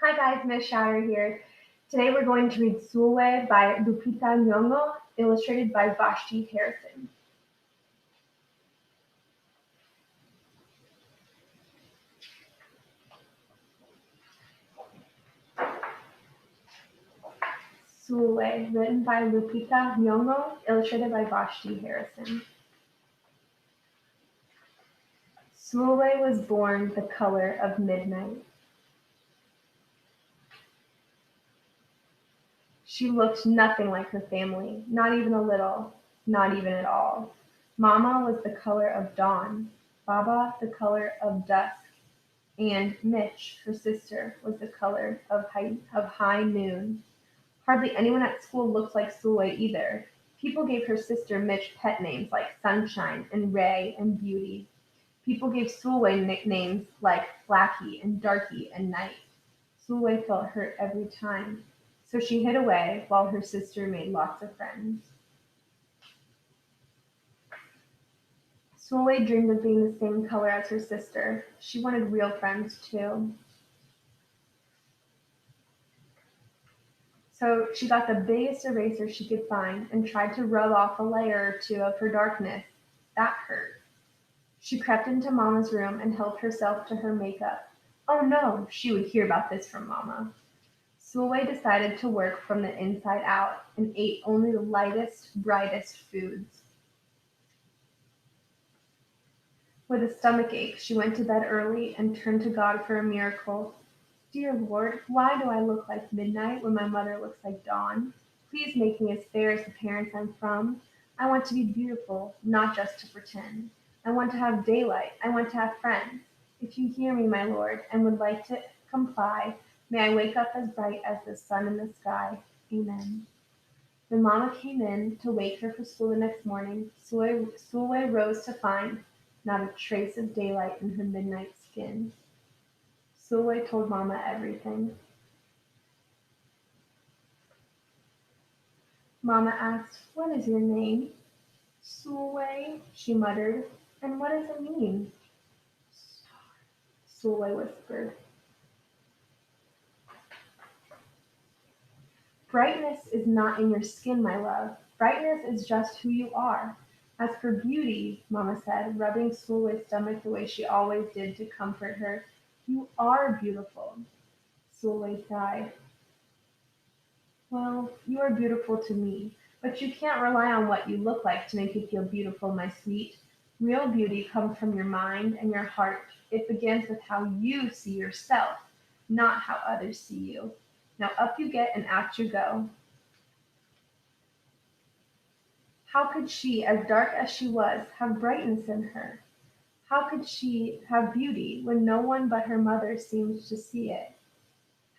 Hi guys, Miss Shatter here. Today we're going to read Sulwe by Lupita Nyong'o, illustrated by Vashti Harrison. Sulwe, written by Lupita Nyong'o, illustrated by Vashti Harrison. Sulwe was born the color of midnight. She looked nothing like her family, not even a little, not even at all. Mama was the color of dawn, Baba the color of dusk, and Mitch, her sister, was the color of high noon. Hardly anyone at school looked like Sulwe either. People gave her sister Mitch pet names like Sunshine and Ray and Beauty. People gave Sulwe nicknames like Blackie and Darky and Night. Sulwe felt hurt every time, so she hid away while her sister made lots of friends. Sulwe dreamed of being the same color as her sister. She wanted real friends too. So she got the biggest eraser she could find and tried to rub off a layer or two of her darkness. That hurt. She crept into Mama's room and helped herself to her makeup. Oh no, she would hear about this from Mama. Sulwe decided to work from the inside out and ate only the lightest, brightest foods. With a stomach ache, she went to bed early and turned to God for a miracle. Dear Lord, why do I look like midnight when my mother looks like dawn? Please make me as fair as the parents I'm from. I want to be beautiful, not just to pretend. I want to have daylight. I want to have friends. If you hear me, my Lord, and would like to comply, may I wake up as bright as the sun in the sky. Amen. When Mama came in to wake her for school the next morning, Sulwe rose to find not a trace of daylight in her midnight skin. Sulwe told Mama everything. Mama asked, "What is your name?" "Sulwe," she muttered. "And what does it mean?" Sulwe whispered. "Brightness is not in your skin, my love. Brightness is just who you are. As for beauty," Mama said, rubbing Sulwe's stomach the way she always did to comfort her, "you are beautiful." Sulwe sighed. "Well, you are beautiful to me, but you can't rely on what you look like to make you feel beautiful, my sweet. Real beauty comes from your mind and your heart. It begins with how you see yourself, not how others see you. Now up you get and out you go." How could she, as dark as she was, have brightness in her? How could she have beauty when no one but her mother seemed to see it?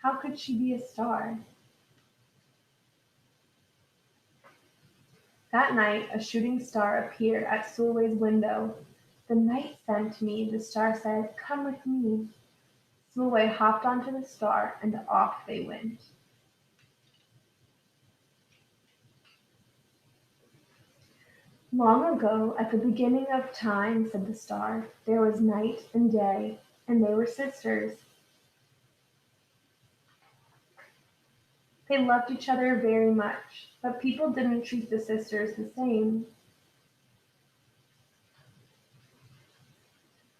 How could she be a star? That night a shooting star appeared at Sulwe's window. "The night sent me," the star said. "Come with me." Sulwe hopped onto the star and off they went. "Long ago, at the beginning of time," said the star, "there was night and day, and they were sisters. They loved each other very much, but people didn't treat the sisters the same.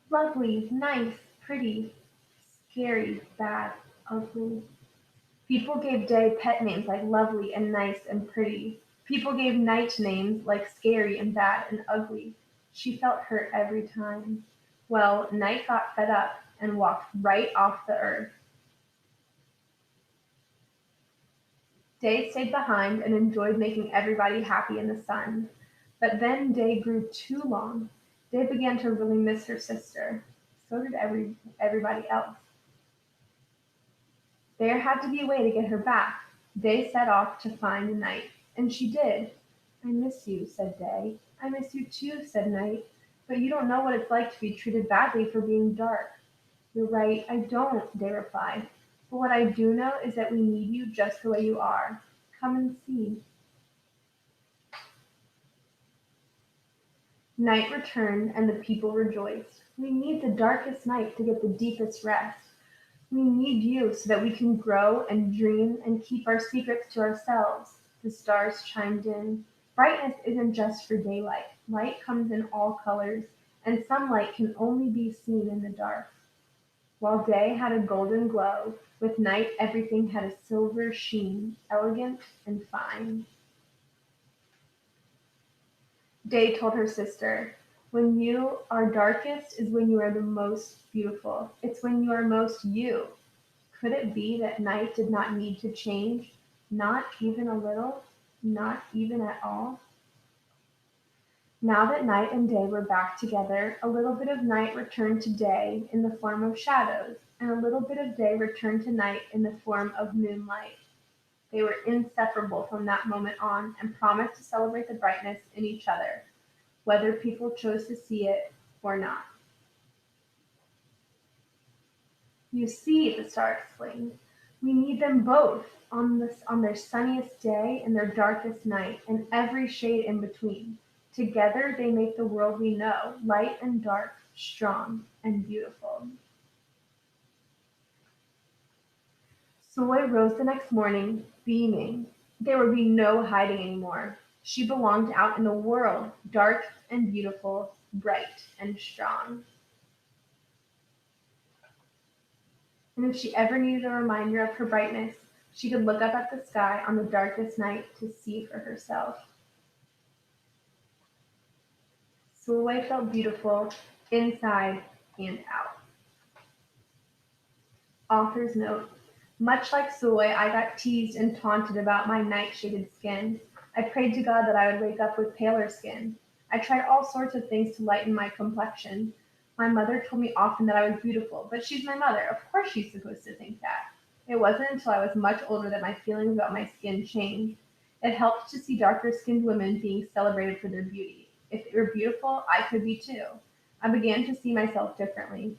Lovely, nice, pretty, scary, bad, ugly. People gave day pet names like Lovely and Nice and Pretty. People gave night names like Scary and Bad and Ugly. She felt hurt every time. Well, Night got fed up and walked right off the earth. Day stayed behind and enjoyed making everybody happy in the sun. But then Day grew too long. Day began to really miss her sister. So did everybody else. There had to be a way to get her back. Day set off to find Night, and she did. "I miss you," said Day. "I miss you too," said Night. "But you don't know what it's like to be treated badly for being dark." "You're right, I don't," Day replied. "But what I do know is that we need you just the way you are. Come and see." Night returned, and the people rejoiced. "We need the darkest night to get the deepest rest. We need you so that we can grow and dream and keep our secrets to ourselves. The stars chimed in. Brightness isn't just for daylight. Light comes in all colors, and some light can only be seen in the dark. While day had a golden glow, with night everything had a silver sheen, elegant and fine. Day told her sister, "When you are darkest is when you are the most beautiful. It's when you are most you." Could it be that night did not need to change? Not even a little? Not even at all? Now that night and day were back together, a little bit of night returned to day in the form of shadows, and a little bit of day returned to night in the form of moonlight. They were inseparable from that moment on, and promised to celebrate the brightness in each other, whether people chose to see it or not. "You see," the star explained, "we need them both on their sunniest day and their darkest night, and every shade in between. Together they make the world we know, light and dark, strong and beautiful." Sulwe rose the next morning, beaming. There would be no hiding anymore. She belonged out in the world, dark and beautiful, bright and strong. And if she ever needed a reminder of her brightness, she could look up at the sky on the darkest night to see for herself. Sulwe felt beautiful inside and out. Author's note: much like Sulwe, I got teased and taunted about my night-shaded skin. I prayed to God that I would wake up with paler skin. I tried all sorts of things to lighten my complexion. My mother told me often that I was beautiful, but she's my mother. Of course she's supposed to think that. It wasn't until I was much older that my feelings about my skin changed. It helped to see darker-skinned women being celebrated for their beauty. If they were beautiful, I could be too. I began to see myself differently.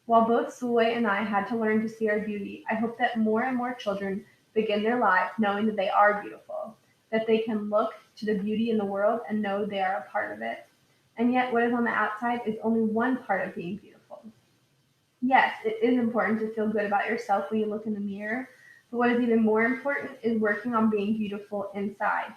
While both Sulwe and I had to learn to see our beauty, I hope that more and more children begin their lives knowing that they are beautiful, that they can look to the beauty in the world and know they are a part of it. And yet, what is on the outside is only one part of being beautiful. Yes, it is important to feel good about yourself when you look in the mirror, but what is even more important is working on being beautiful inside.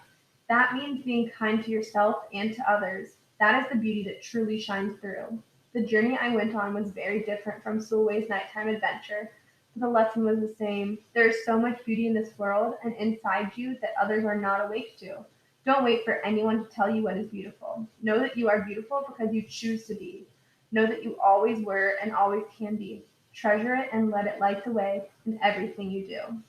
That means being kind to yourself and to others. That is the beauty that truly shines through. The journey I went on was very different from Sulwe's nighttime adventure, but the lesson was the same. There is so much beauty in this world and inside you that others are not awake to. Don't wait for anyone to tell you what is beautiful. Know that you are beautiful because you choose to be. Know that you always were and always can be. Treasure it and let it light the way in everything you do.